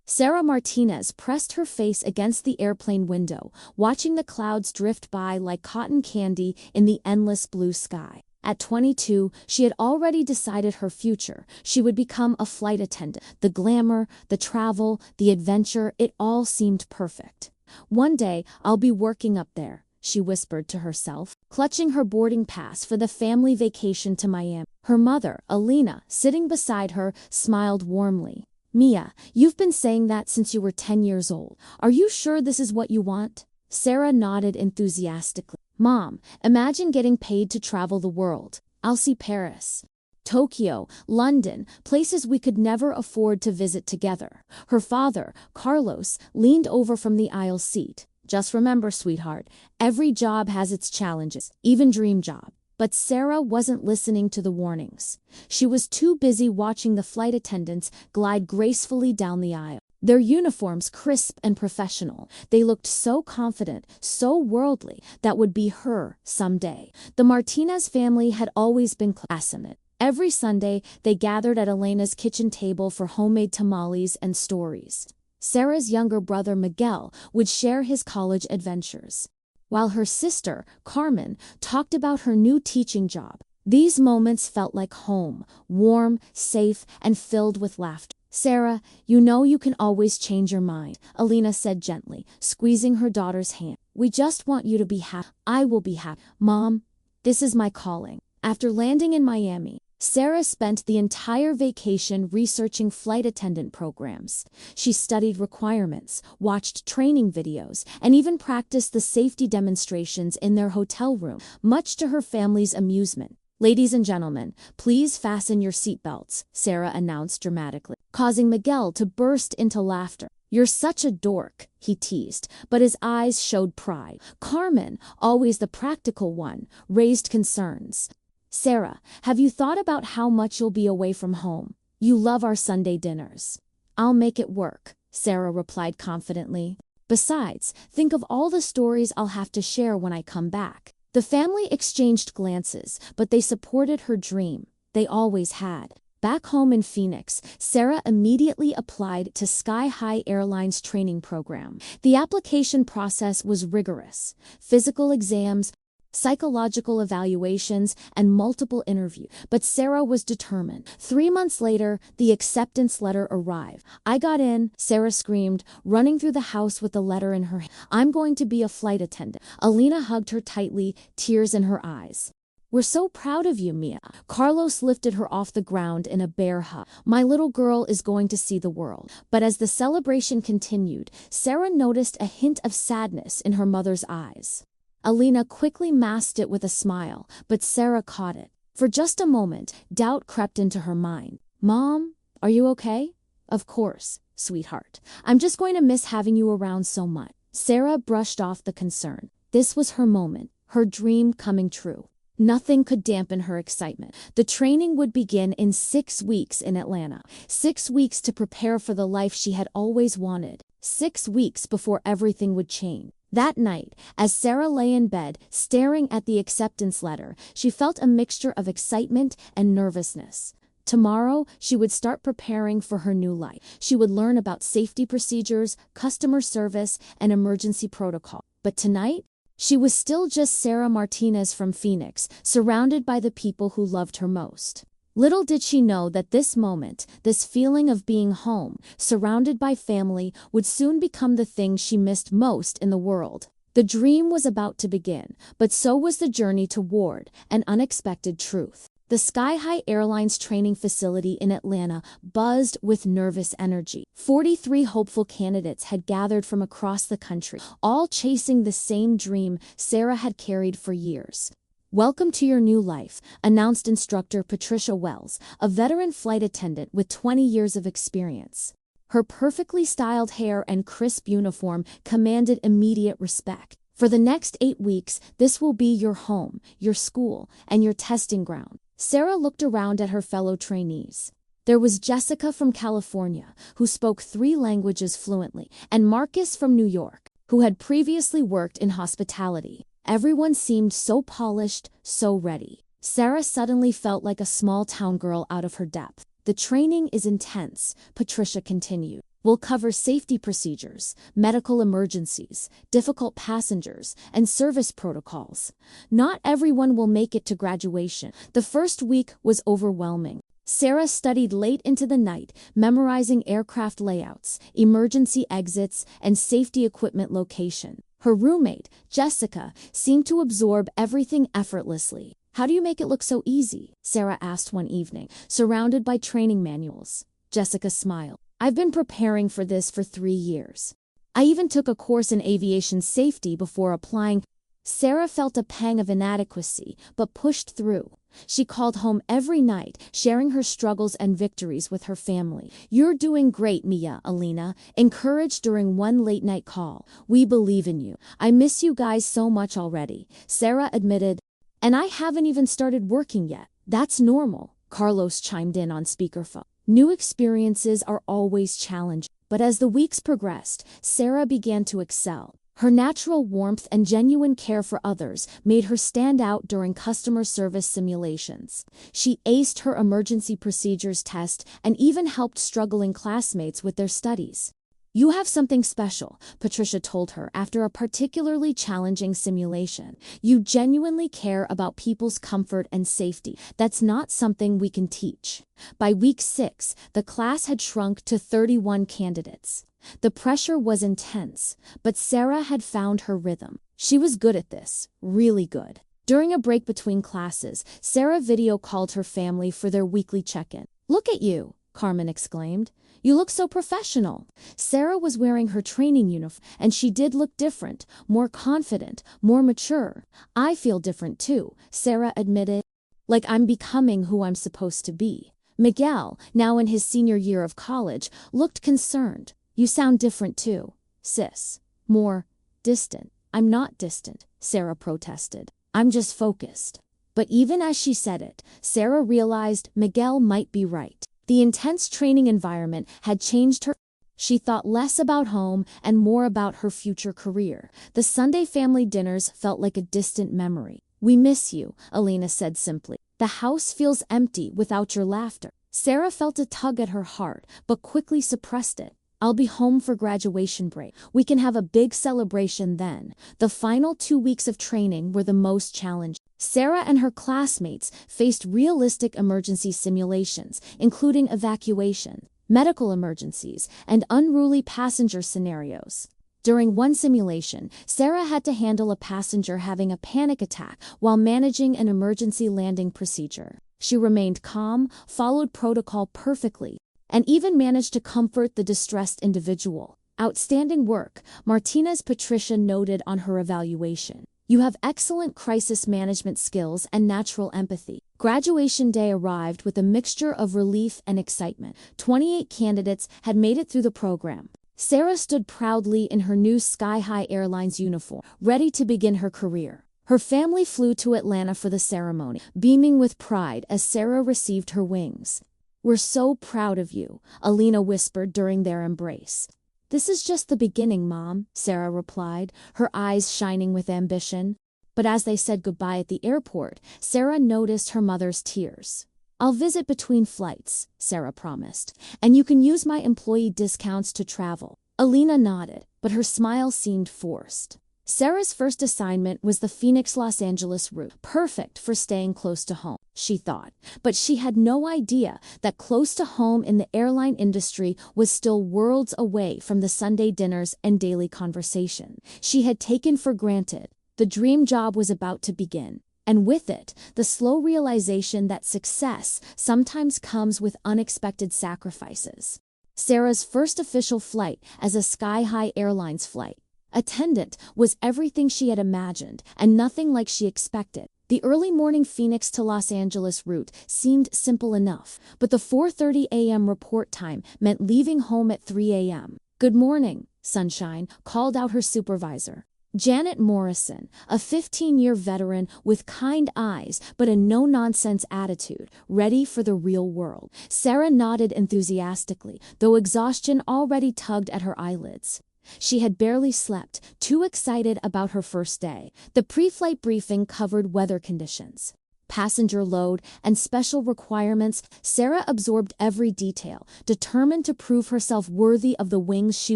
Sarah Martinez pressed her face against the airplane window, watching the clouds drift by like cotton candy in the endless blue sky. At 22, she had already decided her future. She would become a flight attendant. The glamour, the travel, the adventure, it all seemed perfect. One day, I'll be working up there, she whispered to herself, clutching her boarding pass for the family vacation to Miami. Her mother, Alina, sitting beside her, smiled warmly. Mia, you've been saying that since you were 10 years old. Are you sure this is what you want? Sarah nodded enthusiastically. Mom, imagine getting paid to travel the world. I'll see Paris, Tokyo, London, places we could never afford to visit together. Her father, Carlos, leaned over from the aisle seat. Just remember, sweetheart, every job has its challenges, even dream job. But Sarah wasn't listening to the warnings. She was too busy watching the flight attendants glide gracefully down the aisle. Their uniforms crisp and professional. They looked so confident, so worldly, that would be her someday. The Martinez family had always been passionate. Every Sunday, they gathered at Elena's kitchen table for homemade tamales and stories. Sarah's younger brother Miguel would share his college adventures, while her sister, Carmen, talked about her new teaching job. These moments felt like home, warm, safe, and filled with laughter. Sarah, you know you can always change your mind, Alina said gently, squeezing her daughter's hand. We just want you to be happy. I will be happy. Mom, this is my calling. After landing in Miami, Sarah spent the entire vacation researching flight attendant programs. She studied requirements, watched training videos, and even practiced the safety demonstrations in their hotel room, much to her family's amusement. Ladies and gentlemen, please fasten your seatbelts, Sarah announced dramatically, causing Miguel to burst into laughter. You're such a dork, he teased, but his eyes showed pride. Carmen, always the practical one, raised concerns. Sarah, have you thought about how much you'll be away from home? You love our Sunday dinners. I'll make it work, Sarah replied confidently. Besides, think of all the stories I'll have to share when I come back. The family exchanged glances, but they supported her dream. They always had. Back home in Phoenix, Sarah immediately applied to Sky High Airlines training program. The application process was rigorous. Physical exams, psychological evaluations, and multiple interviews. But Sarah was determined. 3 months later, the acceptance letter arrived. I got in, Sarah screamed, running through the house with the letter in her hand. I'm going to be a flight attendant. Alina hugged her tightly, tears in her eyes. We're so proud of you, Mia. Carlos lifted her off the ground in a bear hug. My little girl is going to see the world. But as the celebration continued, Sarah noticed a hint of sadness in her mother's eyes. Alina quickly masked it with a smile, but Sarah caught it. For just a moment, doubt crept into her mind. Mom, are you okay? Of course, sweetheart. I'm just going to miss having you around so much. Sarah brushed off the concern. This was her moment, her dream coming true. Nothing could dampen her excitement. The training would begin in 6 weeks in Atlanta. 6 weeks to prepare for the life she had always wanted. 6 weeks before everything would change. That night, as Sarah lay in bed, staring at the acceptance letter, she felt a mixture of excitement and nervousness. Tomorrow, she would start preparing for her new life. She would learn about safety procedures, customer service, and emergency protocol. But tonight, she was still just Sarah Martinez from Phoenix, surrounded by the people who loved her most. Little did she know that this moment, this feeling of being home, surrounded by family, would soon become the thing she missed most in the world. The dream was about to begin, but so was the journey toward an unexpected truth. The Sky High Airlines training facility in Atlanta buzzed with nervous energy. 43 hopeful candidates had gathered from across the country, all chasing the same dream Sarah had carried for years. Welcome to your new life, announced instructor Patricia Wells, a veteran flight attendant with 20 years of experience. Her perfectly styled hair and crisp uniform commanded immediate respect. For the next 8 weeks, this will be your home, your school, and your testing ground. Sarah looked around at her fellow trainees. There was Jessica from California, who spoke 3 languages fluently, and Marcus from New York, who had previously worked in hospitality. Everyone seemed so polished, so ready. Sarah suddenly felt like a small town girl out of her depth. The training is intense, Patricia continued. We'll cover safety procedures, medical emergencies, difficult passengers, and service protocols. Not everyone will make it to graduation. The first week was overwhelming. Sarah studied late into the night, memorizing aircraft layouts, emergency exits, and safety equipment location. Her roommate, Jessica, seemed to absorb everything effortlessly. "How do you make it look so easy?" Sarah asked one evening, surrounded by training manuals. Jessica smiled. "I've been preparing for this for 3 years. I even took a course in aviation safety before applying." Sarah felt a pang of inadequacy, but pushed through. She called home every night, sharing her struggles and victories with her family. "You're doing great, Mia," Alina encouraged during one late-night call. "We believe in you." "I miss you guys so much already," Sarah admitted. "And I haven't even started working yet." "That's normal," Carlos chimed in on speakerphone. New experiences are always challenging, but as the weeks progressed, Sarah began to excel. Her natural warmth and genuine care for others made her stand out during customer service simulations. She aced her emergency procedures test and even helped struggling classmates with their studies. "You have something special," Patricia told her after a particularly challenging simulation. "You genuinely care about people's comfort and safety. That's not something we can teach." By week 6, the class had shrunk to 31 candidates. The pressure was intense, but Sarah had found her rhythm. She was good at this, really good. During a break between classes, Sarah video called her family for their weekly check-in. "Look at you," Carmen exclaimed. "You look so professional." Sarah was wearing her training uniform, and she did look different, more confident, more mature. "I feel different too," Sarah admitted. "Like I'm becoming who I'm supposed to be." Miguel, now in his senior year of college, looked concerned. "You sound different too, sis. More distant." "I'm not distant," Sarah protested. "I'm just focused." But even as she said it, Sarah realized Miguel might be right. The intense training environment had changed her. She thought less about home and more about her future career. The Sunday family dinners felt like a distant memory. "We miss you," Alina said simply. "The house feels empty without your laughter." Sarah felt a tug at her heart, but quickly suppressed it. "I'll be home for graduation break. We can have a big celebration then." The final 2 weeks of training were the most challenging. Sarah and her classmates faced realistic emergency simulations, including evacuation, medical emergencies, and unruly passenger scenarios. During one simulation, Sarah had to handle a passenger having a panic attack while managing an emergency landing procedure. She remained calm, followed protocol perfectly, and even managed to comfort the distressed individual. "Outstanding work," Martinez Patricia noted on her evaluation. "You have excellent crisis management skills and natural empathy." Graduation day arrived with a mixture of relief and excitement. 28 candidates had made it through the program. Sarah stood proudly in her new Sky High Airlines uniform, ready to begin her career. Her family flew to Atlanta for the ceremony, beaming with pride as Sarah received her wings. "We're so proud of you," Alina whispered during their embrace. "This is just the beginning, Mom," Sarah replied, her eyes shining with ambition. But as they said goodbye at the airport, Sarah noticed her mother's tears. "I'll visit between flights," Sarah promised, "and you can use my employee discounts to travel." Alina nodded, but her smile seemed forced. Sarah's first assignment was the Phoenix-Los Angeles route, perfect for staying close to home, she thought. But she had no idea that close to home in the airline industry was still worlds away from the Sunday dinners and daily conversation she had taken for granted. The dream job was about to begin, and with it, the slow realization that success sometimes comes with unexpected sacrifices. Sarah's first official flight as a Sky High Airlines flight attendant was everything she had imagined and nothing like she expected. The early morning Phoenix to Los Angeles route seemed simple enough, but the 4:30 a.m. report time meant leaving home at 3 a.m. "Good morning, Sunshine," called out her supervisor. Janet Morrison, a 15-year veteran with kind eyes but a no-nonsense attitude, ready for the real world. Sarah nodded enthusiastically, though exhaustion already tugged at her eyelids. She had barely slept, too excited about her first day. The pre-flight briefing covered weather conditions. passenger load, and special requirements, Sarah absorbed every detail, determined to prove herself worthy of the wings she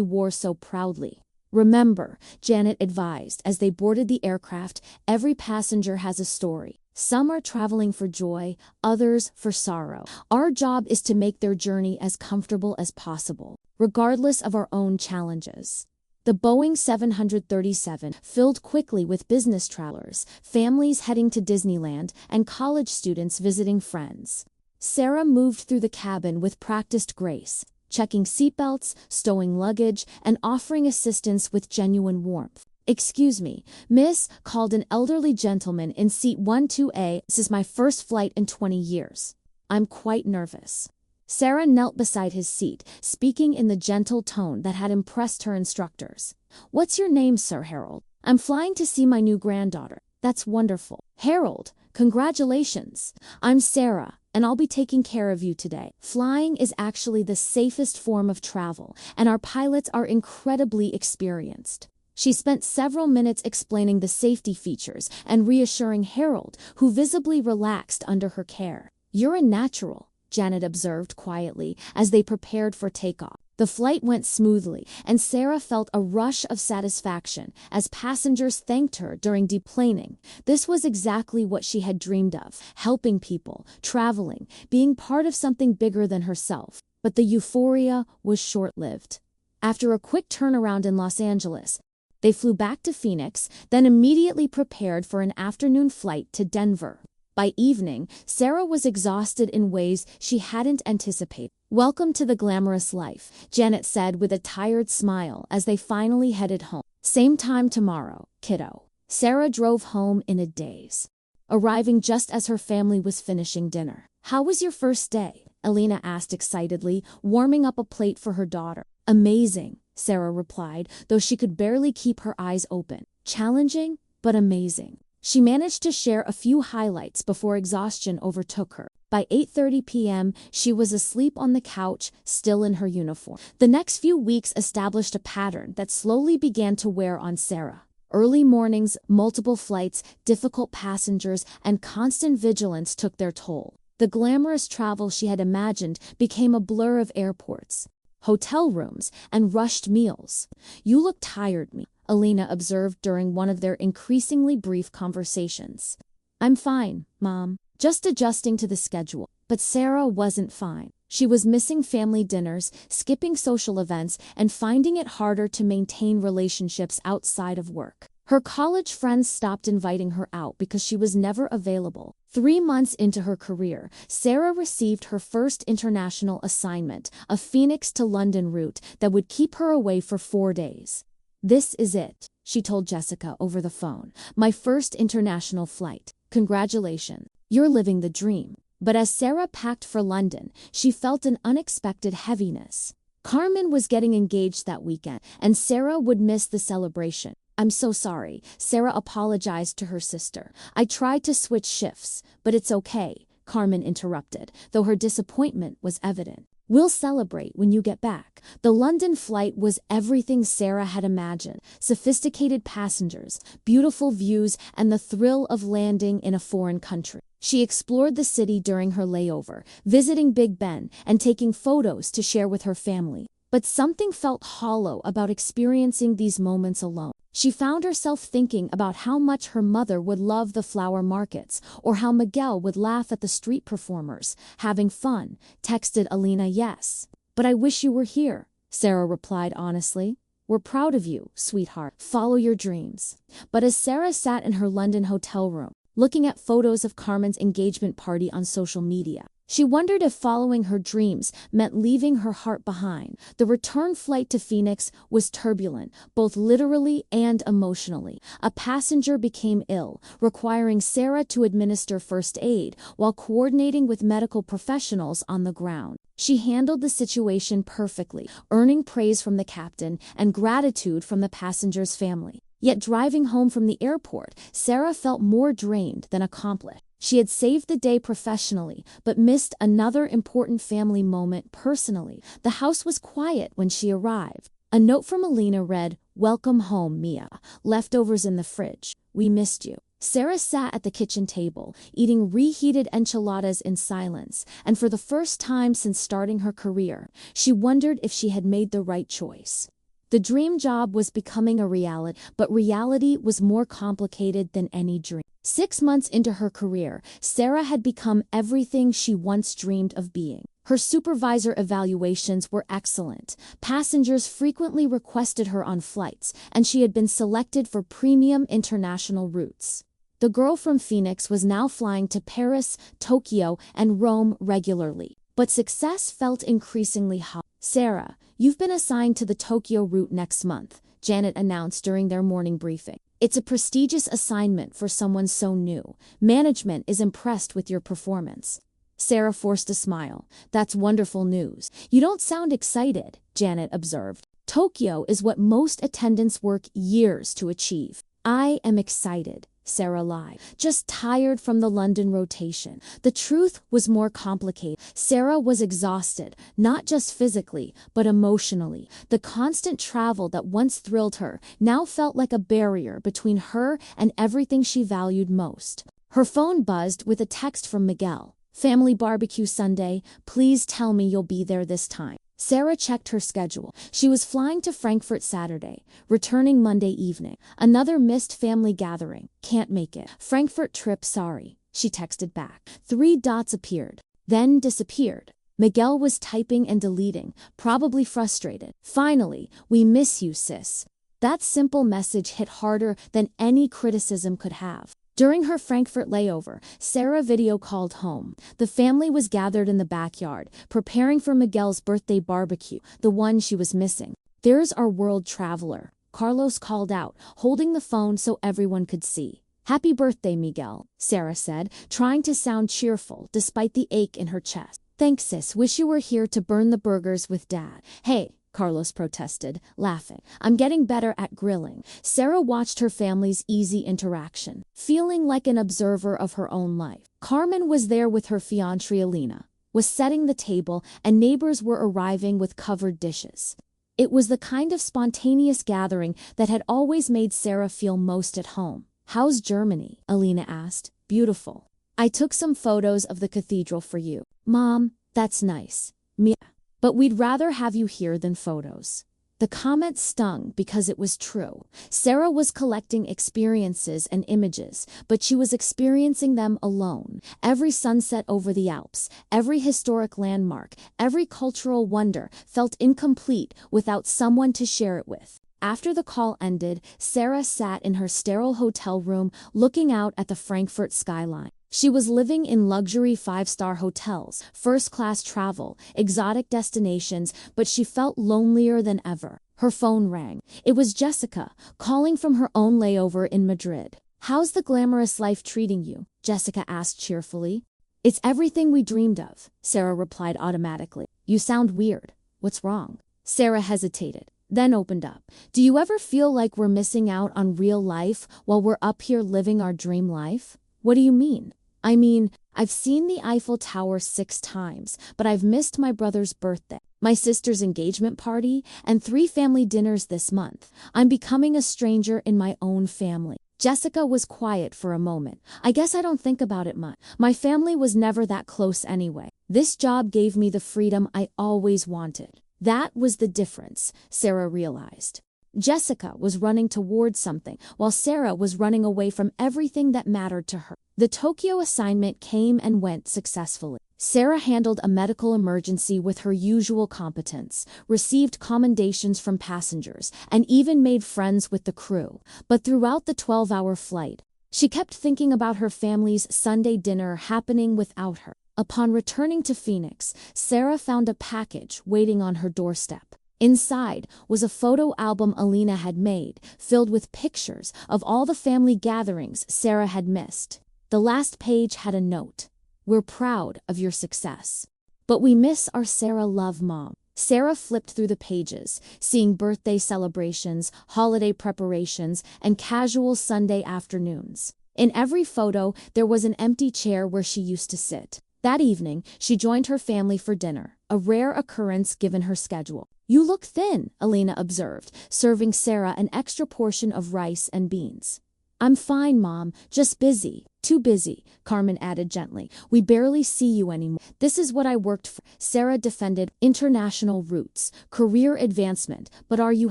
wore so proudly. "Remember," Janet advised as they boarded the aircraft, "every passenger has a story. Some are traveling for joy, others for sorrow. Our job is to make their journey as comfortable as possible, regardless of our own challenges." The Boeing 737 filled quickly with business travelers, families heading to Disneyland, and college students visiting friends. Sarah moved through the cabin with practiced grace, checking seatbelts, stowing luggage, and offering assistance with genuine warmth. "Excuse me, miss," called an elderly gentleman in seat 12A. "This is my first flight in 20 years. I'm quite nervous." Sarah knelt beside his seat, speaking in the gentle tone that had impressed her instructors. "What's your name, Sir Harold?" "I'm flying to see my new granddaughter." "That's wonderful." "Harold, congratulations. I'm Sarah, and I'll be taking care of you today." Flying is actually the safest form of travel, and our pilots are incredibly experienced. She spent several minutes explaining the safety features and reassuring Harold, who visibly relaxed under her care. "You're a natural," Janet observed quietly as they prepared for takeoff. The flight went smoothly, and Sarah felt a rush of satisfaction as passengers thanked her during deplaning. This was exactly what she had dreamed of: helping people, traveling, being part of something bigger than herself. But the euphoria was short-lived. After a quick turnaround in Los Angeles, they flew back to Phoenix, then immediately prepared for an afternoon flight to Denver. By evening, Sarah was exhausted in ways she hadn't anticipated. "Welcome to the glamorous life," Janet said with a tired smile as they finally headed home. "Same time tomorrow, kiddo." Sarah drove home in a daze, arriving just as her family was finishing dinner. "How was your first day?" Elena asked excitedly, warming up a plate for her daughter. "Amazing," Sarah replied, though she could barely keep her eyes open. "Challenging, but amazing." She managed to share a few highlights before exhaustion overtook her. By 8:30 p.m., she was asleep on the couch, still in her uniform. The next few weeks established a pattern that slowly began to wear on Sarah. Early mornings, multiple flights, difficult passengers, and constant vigilance took their toll. The glamorous travel she had imagined became a blur of airports, hotel rooms, and rushed meals. "You look tired, me," Elena observed during one of their increasingly brief conversations. "I'm fine, Mom. Just adjusting to the schedule." But Sarah wasn't fine. She was missing family dinners, skipping social events, and finding it harder to maintain relationships outside of work. Her college friends stopped inviting her out because she was never available. 3 months into her career, Sarah received her first international assignment, a Phoenix to London route that would keep her away for 4 days. "This is it," she told Jessica over the phone. "My first international flight. Congratulations. You're living the dream." But as Sarah packed for London, she felt an unexpected heaviness. Carmen was getting engaged that weekend, and Sarah would miss the celebration. "I'm so sorry," Sarah apologized to her sister. "I tried to switch shifts, but it's okay," Carmen interrupted, though her disappointment was evident. "We'll celebrate when you get back." The London flight was everything Sarah had imagined: sophisticated passengers, beautiful views, and the thrill of landing in a foreign country. She explored the city during her layover, visiting Big Ben and taking photos to share with her family. But something felt hollow about experiencing these moments alone. She found herself thinking about how much her mother would love the flower markets, or how Miguel would laugh at the street performers. "Having fun," texted Elena. "Yes. But I wish you were here," Sarah replied honestly. "We're proud of you, sweetheart. Follow your dreams." But as Sarah sat in her London hotel room, looking at photos of Carmen's engagement party on social media, she wondered if following her dreams meant leaving her heart behind. The return flight to Phoenix was turbulent, both literally and emotionally. A passenger became ill, requiring Sarah to administer first aid while coordinating with medical professionals on the ground. She handled the situation perfectly, earning praise from the captain and gratitude from the passenger's family. Yet driving home from the airport, Sarah felt more drained than accomplished. She had saved the day professionally, but missed another important family moment personally. The house was quiet when she arrived. A note from Elena read, "Welcome home, Mia. Leftovers in the fridge. We missed you." Sarah sat at the kitchen table, eating reheated enchiladas in silence, and for the first time since starting her career, she wondered if she had made the right choice. The dream job was becoming a reality, but reality was more complicated than any dream. 6 months into her career, Sarah had become everything she once dreamed of being. Her supervisor evaluations were excellent, passengers frequently requested her on flights, and she had been selected for premium international routes. The girl from Phoenix was now flying to Paris, Tokyo, and Rome regularly, but success felt increasingly hot. "Sarah, you've been assigned to the Tokyo route next month," Janet announced during their morning briefing. "It's a prestigious assignment for someone so new. Management is impressed with your performance." Sarah forced a smile. "That's wonderful news. You don't sound excited," Janet observed. "Tokyo is what most attendants work years to achieve." "I am excited," Sarah lied. "Just tired from the London rotation." The truth was more complicated. Sarah was exhausted, not just physically, but emotionally. The constant travel that once thrilled her now felt like a barrier between her and everything she valued most. Her phone buzzed with a text from Miguel. "Family barbecue Sunday, please tell me you'll be there this time." Sarah checked her schedule. She was flying to Frankfurt Saturday, returning Monday evening. "Another missed family gathering. Can't make it. Frankfurt trip, sorry," she texted back. 3 dots appeared, then disappeared. Miguel was typing and deleting, probably frustrated. "Finally, we miss you, sis." That simple message hit harder than any criticism could have. During her Frankfurt layover, Sarah video called home. The family was gathered in the backyard, preparing for Miguel's birthday barbecue, the one she was missing. "There's our world traveler," Carlos called out, holding the phone so everyone could see. "Happy birthday, Miguel," Sarah said, trying to sound cheerful despite the ache in her chest. "Thanks, sis. Wish you were here to burn the burgers with Dad." "Hey," Carlos protested, laughing. "I'm getting better at grilling." Sarah watched her family's easy interaction, feeling like an observer of her own life. Carmen was there with her fiancée Alina, was setting the table, and neighbors were arriving with covered dishes. It was the kind of spontaneous gathering that had always made Sarah feel most at home. "How's Germany?" Alina asked. "Beautiful. I took some photos of the cathedral for you." "Mom, that's nice. Mia. But we'd rather have you here than photos." The comment stung because it was true. Sarah was collecting experiences and images, but she was experiencing them alone. Every sunset over the Alps, every historic landmark, every cultural wonder felt incomplete without someone to share it with. After the call ended, Sarah sat in her sterile hotel room looking out at the Frankfurt skyline. She was living in luxury 5-star hotels, first-class travel, exotic destinations, but she felt lonelier than ever. Her phone rang. It was Jessica, calling from her own layover in Madrid. "How's the glamorous life treating you?" Jessica asked cheerfully. "It's everything we dreamed of," Sarah replied automatically. "You sound weird. What's wrong?" Sarah hesitated, then opened up. "Do you ever feel like we're missing out on real life while we're up here living our dream life?" "What do you mean?" "I mean, I've seen the Eiffel Tower 6 times, but I've missed my brother's birthday, my sister's engagement party, and 3 family dinners this month. I'm becoming a stranger in my own family." Jessica was quiet for a moment. "I guess I don't think about it much. My family was never that close anyway. This job gave me the freedom I always wanted." That was the difference, Sarah realized. Jessica was running towards something, while Sarah was running away from everything that mattered to her. The Tokyo assignment came and went successfully. Sarah handled a medical emergency with her usual competence, received commendations from passengers, and even made friends with the crew. But throughout the 12-hour flight, she kept thinking about her family's Sunday dinner happening without her. Upon returning to Phoenix, Sarah found a package waiting on her doorstep. Inside was a photo album Alina had made, filled with pictures of all the family gatherings Sarah had missed. The last page had a note. "We're proud of your success, but we miss our Sarah Love Mom." Sarah flipped through the pages, seeing birthday celebrations, holiday preparations, and casual Sunday afternoons. In every photo, there was an empty chair where she used to sit. That evening, she joined her family for dinner, a rare occurrence given her schedule. "You look thin," Alina observed, serving Sarah an extra portion of rice and beans. I'm fine, Mom, just busy. Too busy, Carmen added gently. We barely see you anymore. This is what I worked for. Sarah defended international routes, career advancement. But are you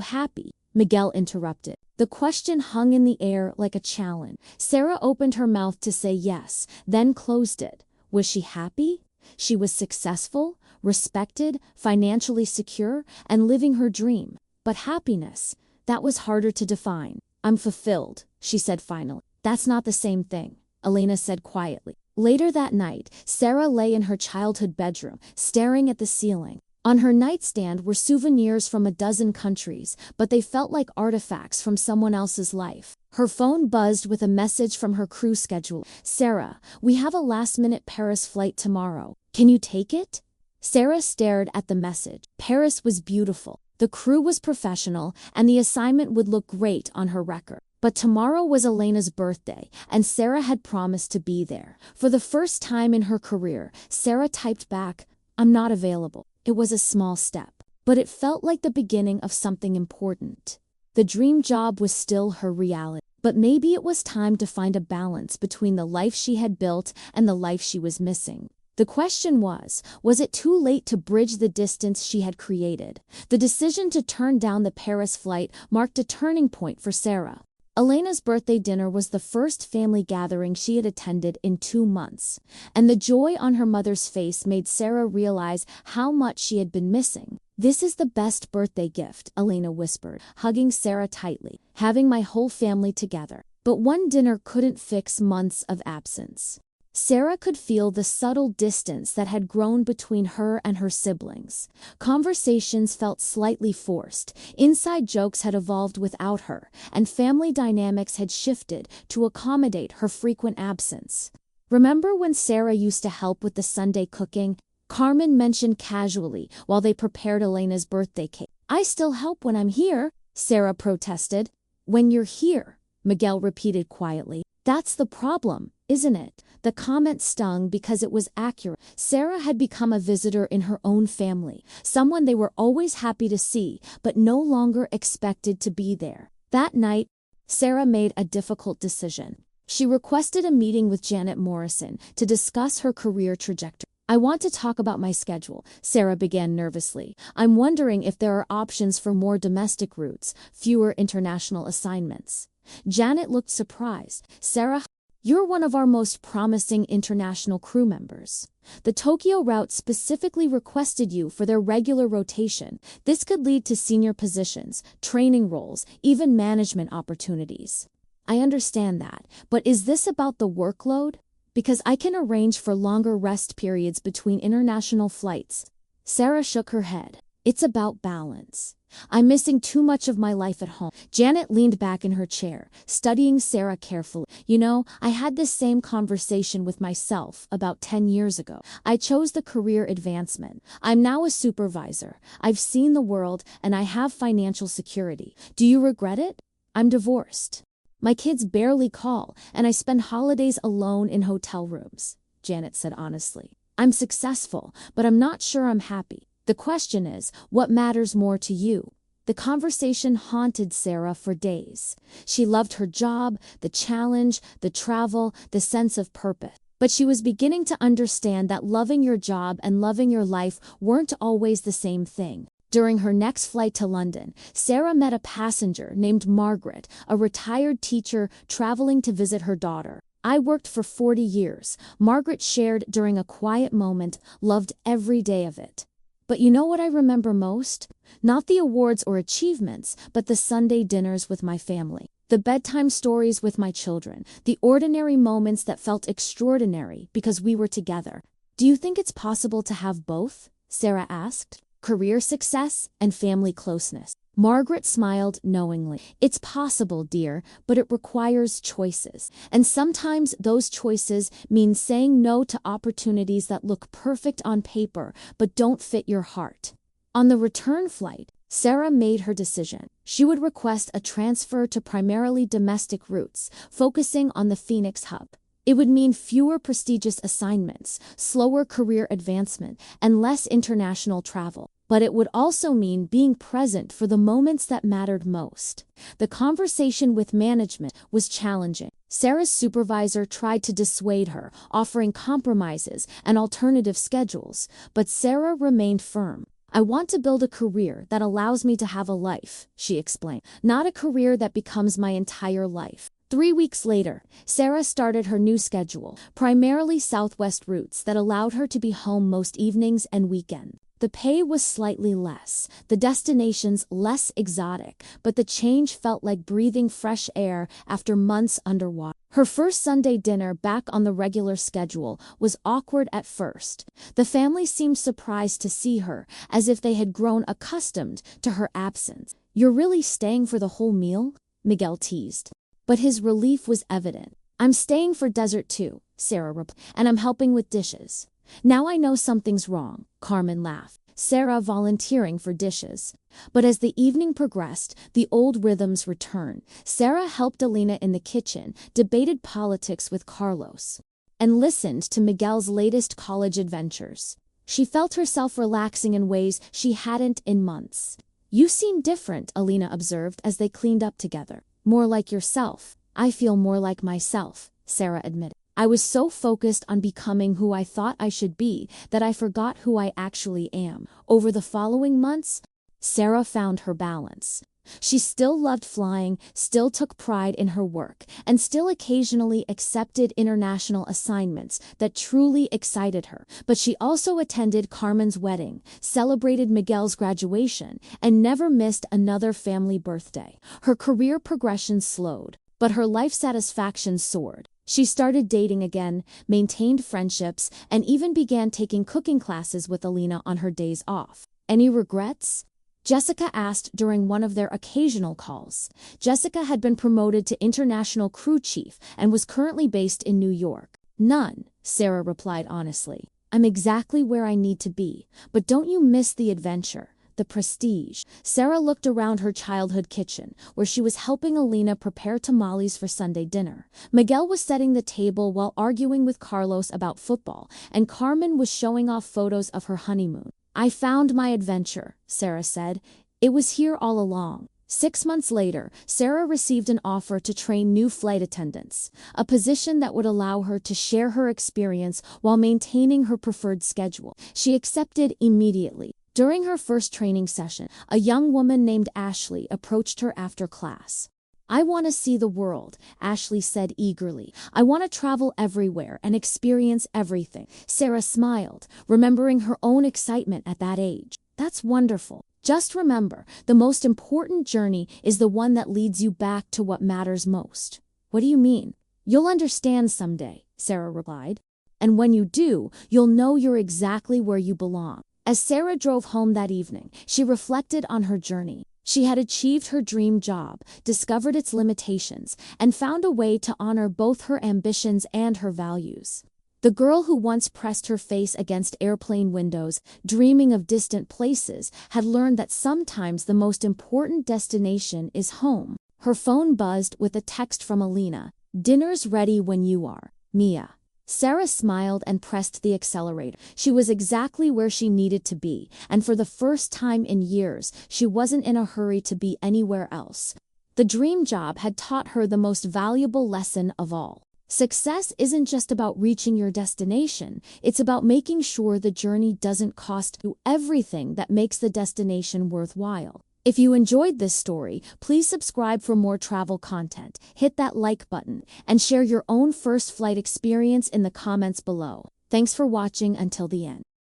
happy? Miguel interrupted. The question hung in the air like a challenge. Sarah opened her mouth to say yes, then closed it. Was she happy? She was successful, respected, financially secure, and living her dream. But happiness, that was harder to define. I'm fulfilled, she said finally. That's not the same thing, Elena said quietly. Later that night, Sarah lay in her childhood bedroom, staring at the ceiling. On her nightstand were souvenirs from a dozen countries, but they felt like artifacts from someone else's life. Her phone buzzed with a message from her crew schedule. Sarah, we have a last-minute Paris flight tomorrow. Can you take it? Sarah stared at the message. Paris was beautiful. The crew was professional, and the assignment would look great on her record. But tomorrow was Elena's birthday, and Sarah had promised to be there. For the first time in her career, Sarah typed back, I'm not available. It was a small step, but it felt like the beginning of something important. The dream job was still her reality, but maybe it was time to find a balance between the life she had built and the life she was missing. The question was it too late to bridge the distance she had created? The decision to turn down the Paris flight marked a turning point for Sarah. Elena's birthday dinner was the first family gathering she had attended in 2 months, and the joy on her mother's face made Sarah realize how much she had been missing. This is the best birthday gift, Elena whispered, hugging Sarah tightly, having my whole family together. But one dinner couldn't fix months of absence. Sarah could feel the subtle distance that had grown between her and her siblings. Conversations felt slightly forced, inside jokes had evolved without her, and family dynamics had shifted to accommodate her frequent absence. Remember when Sarah used to help with the Sunday cooking? Carmen mentioned casually while they prepared Elena's birthday cake. I still help when I'm here, Sarah protested. When you're here, Miguel repeated quietly. That's the problem, isn't it? The comment stung because it was accurate. Sarah had become a visitor in her own family, someone they were always happy to see, but no longer expected to be there. That night, Sarah made a difficult decision. She requested a meeting with Janet Morrison to discuss her career trajectory. I want to talk about my schedule, Sarah began nervously. I'm wondering if there are options for more domestic routes, fewer international assignments. Janet looked surprised. Sarah, you're one of our most promising international crew members. The Tokyo route specifically requested you for their regular rotation. This could lead to senior positions, training roles, even management opportunities. I understand that, but is this about the workload? Because I can arrange for longer rest periods between international flights. Sarah shook her head. It's about balance. I'm missing too much of my life at home. Janet leaned back in her chair, studying Sarah carefully. You know, I had this same conversation with myself about 10 years ago. I chose the career advancement. I'm now a supervisor. I've seen the world, and I have financial security. Do you regret it? I'm divorced. My kids barely call, and I spend holidays alone in hotel rooms, Janet said honestly. I'm successful, but I'm not sure I'm happy. The question is, what matters more to you? The conversation haunted Sarah for days. She loved her job, the challenge, the travel, the sense of purpose. But she was beginning to understand that loving your job and loving your life weren't always the same thing. During her next flight to London, Sarah met a passenger named Margaret, a retired teacher traveling to visit her daughter. I worked for 40 years, Margaret shared during a quiet moment, loved every day of it. But you know what I remember most? Not the awards or achievements, but the Sunday dinners with my family, the bedtime stories with my children, the ordinary moments that felt extraordinary because we were together. Do you think it's possible to have both? Sarah asked. Career success and family closeness. Margaret smiled knowingly. It's possible, dear, but it requires choices. And sometimes those choices mean saying no to opportunities that look perfect on paper but don't fit your heart. On the return flight, Sarah made her decision. She would request a transfer to primarily domestic routes, focusing on the Phoenix hub. It would mean fewer prestigious assignments, slower career advancement, and less international travel. but it would also mean being present for the moments that mattered most. The conversation with management was challenging. Sarah's supervisor tried to dissuade her, offering compromises and alternative schedules, but Sarah remained firm. "I want to build a career that allows me to have a life," she explained, "not a career that becomes my entire life." 3 weeks later, Sarah started her new schedule, primarily Southwest routes that allowed her to be home most evenings and weekends. The pay was slightly less, the destinations less exotic, but the change felt like breathing fresh air after months underwater. Her first Sunday dinner back on the regular schedule was awkward at first. The family seemed surprised to see her, as if they had grown accustomed to her absence. "You're really staying for the whole meal?" Miguel teased. But his relief was evident. "I'm staying for dessert too," Sarah replied, "and I'm helping with dishes." "Now I know something's wrong," Carmen laughed, Sarah volunteering for dishes. But as the evening progressed, the old rhythms returned. Sarah helped Alina in the kitchen, debated politics with Carlos, and listened to Miguel's latest college adventures. She felt herself relaxing in ways she hadn't in months. "You seem different," Alina observed as they cleaned up together. "More like yourself." "I feel more like myself," Sarah admitted. "I was so focused on becoming who I thought I should be that I forgot who I actually am." Over the following months, Sarah found her balance. She still loved flying, still took pride in her work, and still occasionally accepted international assignments that truly excited her. But she also attended Carmen's wedding, celebrated Miguel's graduation, and never missed another family birthday. Her career progression slowed, but her life satisfaction soared. She started dating again, maintained friendships, and even began taking cooking classes with Alina on her days off. "Any regrets?" Jessica asked during one of their occasional calls. Jessica had been promoted to international crew chief and was currently based in New York. "None," Sarah replied honestly. "I'm exactly where I need to be, but don't you miss the adventure? The prestige?" Sarah looked around her childhood kitchen, where she was helping Alina prepare tamales for Sunday dinner. Miguel was setting the table while arguing with Carlos about football, and Carmen was showing off photos of her honeymoon. "I found my adventure," Sarah said. "It was here all along." 6 months later, Sarah received an offer to train new flight attendants, a position that would allow her to share her experience while maintaining her preferred schedule. She accepted immediately. During her first training session, a young woman named Ashley approached her after class. "I want to see the world," Ashley said eagerly. "I want to travel everywhere and experience everything." Sarah smiled, remembering her own excitement at that age. "That's wonderful. Just remember, the most important journey is the one that leads you back to what matters most." "What do you mean?" "You'll understand someday," Sarah replied. "And when you do, you'll know you're exactly where you belong." As Sarah drove home that evening, she reflected on her journey. She had achieved her dream job, discovered its limitations, and found a way to honor both her ambitions and her values. The girl who once pressed her face against airplane windows, dreaming of distant places, had learned that sometimes the most important destination is home. Her phone buzzed with a text from Alina. "Dinner's ready when you are, Mia." Sarah smiled and pressed the accelerator. She was exactly where she needed to be, and for the first time in years, she wasn't in a hurry to be anywhere else. The dream job had taught her the most valuable lesson of all. Success isn't just about reaching your destination, it's about making sure the journey doesn't cost you everything that makes the destination worthwhile. If you enjoyed this story, please subscribe for more travel content, hit that like button, and share your own first flight experience in the comments below. Thanks for watching until the end.